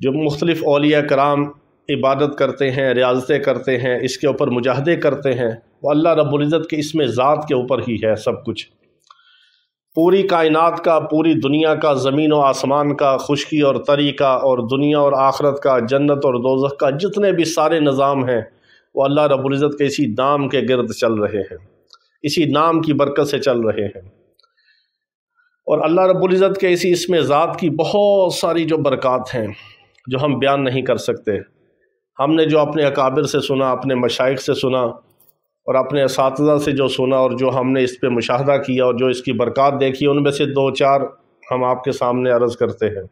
جو مختلف اولیاء کرام عبادت کرتے ہیں، ریاضتیں کرتے ہیں، اس کے اوپر مجاہدے کرتے ہیں، وہ اللہ رب العزت کے اسم ذات کے اوپر ہی ہے سب کچھ۔ پوری کائنات کا، پوری دنیا کا، زمین و آسمان کا، خشکی اور تری کا، اور دنیا اور آخرت کا، جنت اور دوزخ کا، جتنے بھی سارے نظام ہیں وہ اللہ رب العزت کے اسی نام کے گرد چل رہے ہیں، اسی نام کی برکت سے چل رہے ہیں۔ اور اللہ رب العزت کے اسی اسم ذات کی بہت ساری جو برکات ہیں جو ہم بیان نہیں کر سکتے۔ ہم نے جو اپنے اکابر سے سنا، اپنے مشائخ سے سنا، اور اپنے اساتذہ سے جو سنا، اور جو ہم نے اس پہ مشاہدہ کیا اور جو اس کی برکات دیکھی، ان میں سے دو چار ہم آپ کے سامنے عرض کرتے ہیں۔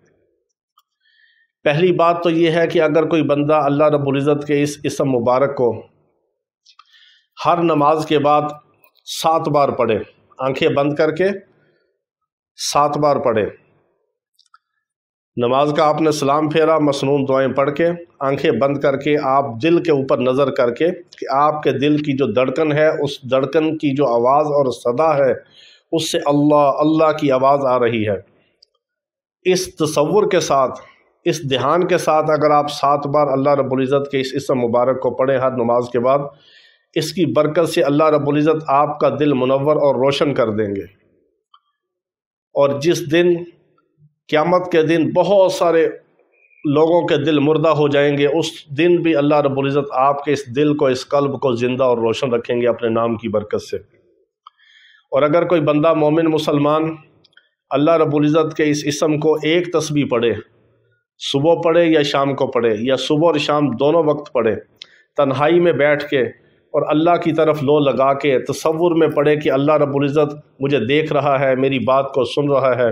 پہلی بات تو یہ ہے کہ اگر کوئی بندہ اللہ رب العزت کے اس اسم مبارک کو ہر نماز کے بعد 7 بار پڑھے، آنکھیں بند کر کے 7 بار پڑھے، نماز کا آپ نے سلام پھیرا، مسنون دعائیں پڑھ کے، آنکھیں بند کر کے، آپ دل کے اوپر نظر کر کے کہ آپ کے دل کی جو دھڑکن ہے، اس دھڑکن کی جو آواز اور صدا ہے، اس سے اللہ اللہ کی آواز آ رہی ہے۔ اس تصور کے ساتھ، اس دھیان کے ساتھ اگر آپ 7 بار اللہ رب العزت کے اس اسم مبارک کو پڑھیں ہر نماز کے بعد، اس کی برکت سے اللہ رب العزت آپ کا دل منور اور روشن کر دیں گے۔ اور جس دن، قیامت کے دن، بہت سارے لوگوں کے دل مردہ ہو جائیں گے، اس دن بھی اللہ رب العزت آپ کے اس دل کو، اس قلب کو زندہ اور روشن رکھیں گے اپنے نام کی برکت سے۔ اور اگر کوئی بندہ مومن مسلمان اللہ رب العزت کے اس اسم کو ایک تسبیح پڑھے، صبح پڑھے یا شام کو پڑھے، یا صبح اور شام دونوں وقت پڑھے، تنہائی میں بیٹھ کے اور اللہ کی طرف لو لگا کے تصور میں پڑھے کہ اللہ رب العزت مجھے دیکھ رہا ہے، میری بات کو سن رہا ہے،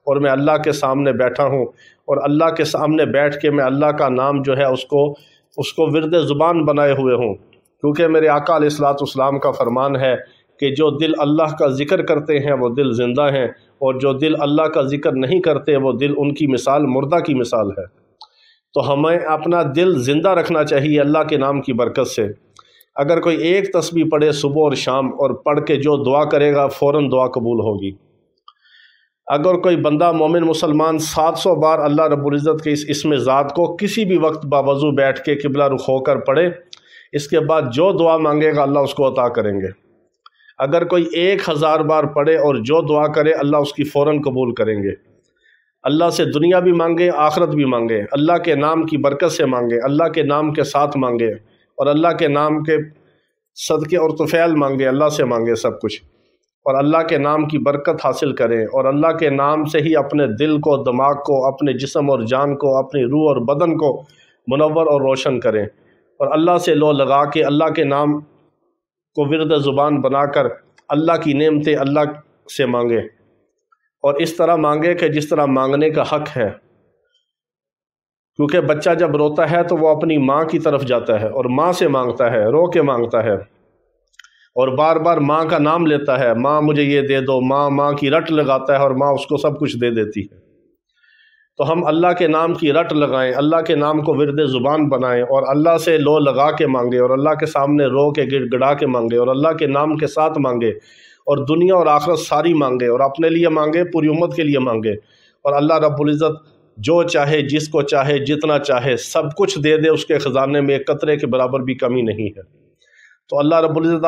اور میں اللہ کے سامنے بیٹھا ہوں، اور اللہ کے سامنے بیٹھ کے میں اللہ کا نام جو ہے اس کو ورد زبان بنائے ہوئے ہوں، کیونکہ میرے آقا علیہ الصلوۃ والسلام کا فرمان ہے کہ جو دل اللہ کا ذکر کرتے ہیں وہ دل زندہ ہیں، اور جو دل اللہ کا ذکر نہیں کرتے وہ دل ان کی مثال مردہ کی مثال ہے۔ تو ہمیں اپنا دل زندہ رکھنا چاہیے اللہ کے نام کی برکت سے۔ اگر کوئی ایک تسبیح پڑھے صبح اور شام، اور پڑھ کے جو دعا کرے گا فوراً دعا قبول ہوگی۔ اگر کوئی بندہ مومن مسلمان 700 بار اللہ رب العزت کے اس اسم ذات کو کسی بھی وقت باوضو بیٹھ کے قبلہ رخ ہو کر پڑھے، اس کے بعد جو دعا مانگے گا اللہ اس کو عطا کریں گے۔ اگر کوئی 1000 بار پڑھے اور جو دعا کرے اللہ اس کی فوراً قبول کریں گے۔ اللہ سے دنیا بھی مانگے، آخرت بھی مانگے، اللہ کے نام کی برکت سے مانگے، اللہ کے نام کے ساتھ مانگے، اور اللہ کے نام کے صدقے اور طفیل مانگے، اللہ سے مانگے سب کچھ، اور اللہ کے نام کی برکت حاصل کریں، اور اللہ کے نام سے ہی اپنے دل کو، دماغ کو، اپنے جسم اور جان کو، اپنی روح اور بدن کو منور اور روشن کریں، اور اللہ سے لو لگا کے اللہ کے نام کو ورد زبان بنا کر اللہ کی نعمتیں اللہ سے مانگے، اور اس طرح مانگے کہ جس طرح مانگنے کا حق ہے۔ کیونکہ بچہ جب روتا ہے تو وہ اپنی ماں کی طرف جاتا ہے اور ماں سے مانگتا ہے، رو کے مانگتا ہے، اور بار بار ماں کا نام لیتا ہے، ماں مجھے یہ دے دو، ماں ماں کی رٹ لگاتا ہے، اور ماں اس کو سب کچھ دے دیتی ہے۔ تو ہم اللہ کے نام کی رٹ لگائیں، اللہ کے نام کو ورد زبان بنائیں، اور اللہ سے لو لگا کے مانگے، اور اللہ کے سامنے رو کے گڑ گڑا کے مانگے، اور اللہ کے نام کے ساتھ مانگے، اور دنیا اور آخرت ساری مانگے، اور اپنے لیے مانگے، پوری امت کے لیے مانگے، اور اللہ رب العزت جو چاہے، جس کو چاہے، جتنا چاہے سب کچھ دے دے، اس کے خزانے میں ایک قطرے کے برابر بھی کمی نہیں ہے۔ تو اللہ رب العزت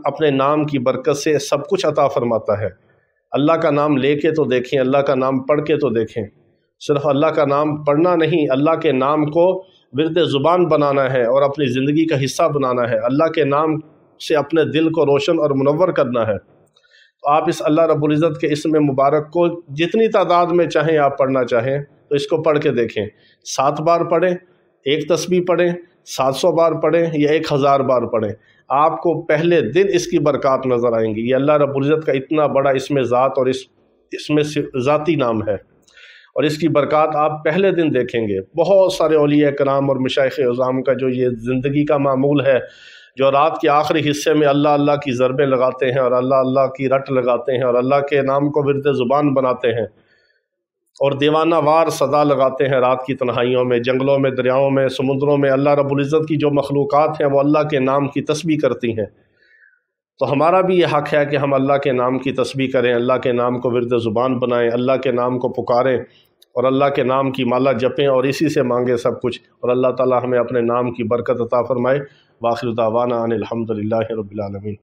اپنے نام کی برکت سے سب کچھ عطا فرماتا ہے۔ اللہ کا نام لے کے تو دیکھیں، اللہ کا نام پڑھ کے تو دیکھیں، صرف اللہ کا نام پڑھنا نہیں، اللہ کے نام کو ورد زبان بنانا ہے اور اپنی زندگی کا حصہ بنانا ہے، اللہ کے نام سے اپنے دل کو روشن اور منور کرنا ہے۔ تو آپ اس اللہ رب العزت کے اسم مبارک کو جتنی تعداد میں چاہیں آپ پڑھنا چاہیں تو اس کو پڑھ کے دیکھیں، 7 بار پڑھیں، ایک تسبیح پڑھیں، 700 بار پڑھیں یا 1000 بار پڑھیں، آپ کو پہلے دن اس کی برکات نظر آئیں گی۔ یہ اللہ رب العزت کا اتنا بڑا اسم ذات اور اس میں ذاتی نام ہے، اور اس کی برکات آپ پہلے دن دیکھیں گے۔ بہت سارے اولیاء کرام اور مشائخ اعظام کا جو یہ زندگی کا معمول ہے، جو رات کے آخری حصے میں اللہ اللہ کی ضربیں لگاتے ہیں اور اللہ اللہ کی رٹ لگاتے ہیں اور اللہ کے نام کو ورد زبان بناتے ہیں اور دیوانہ وار صدا لگاتے ہیں رات کی تنہائیوں میں، جنگلوں میں، دریاؤں میں، سمندروں میں، اللہ رب العزت کی جو مخلوقات ہیں وہ اللہ کے نام کی تسبیح کرتی ہیں۔ تو ہمارا بھی یہ حق ہے کہ ہم اللہ کے نام کی تسبیح کریں، اللہ کے نام کو ورد زبان بنائیں، اللہ کے نام کو پکاریں اور اللہ کے نام کی مالا جپیں اور اسی سے مانگیں سب کچھ، اور اللہ تعالی ہمیں اپنے نام کی برکت عطا فرمائے۔ وآخر دعوانا ان الحمد للہ رب العالمین۔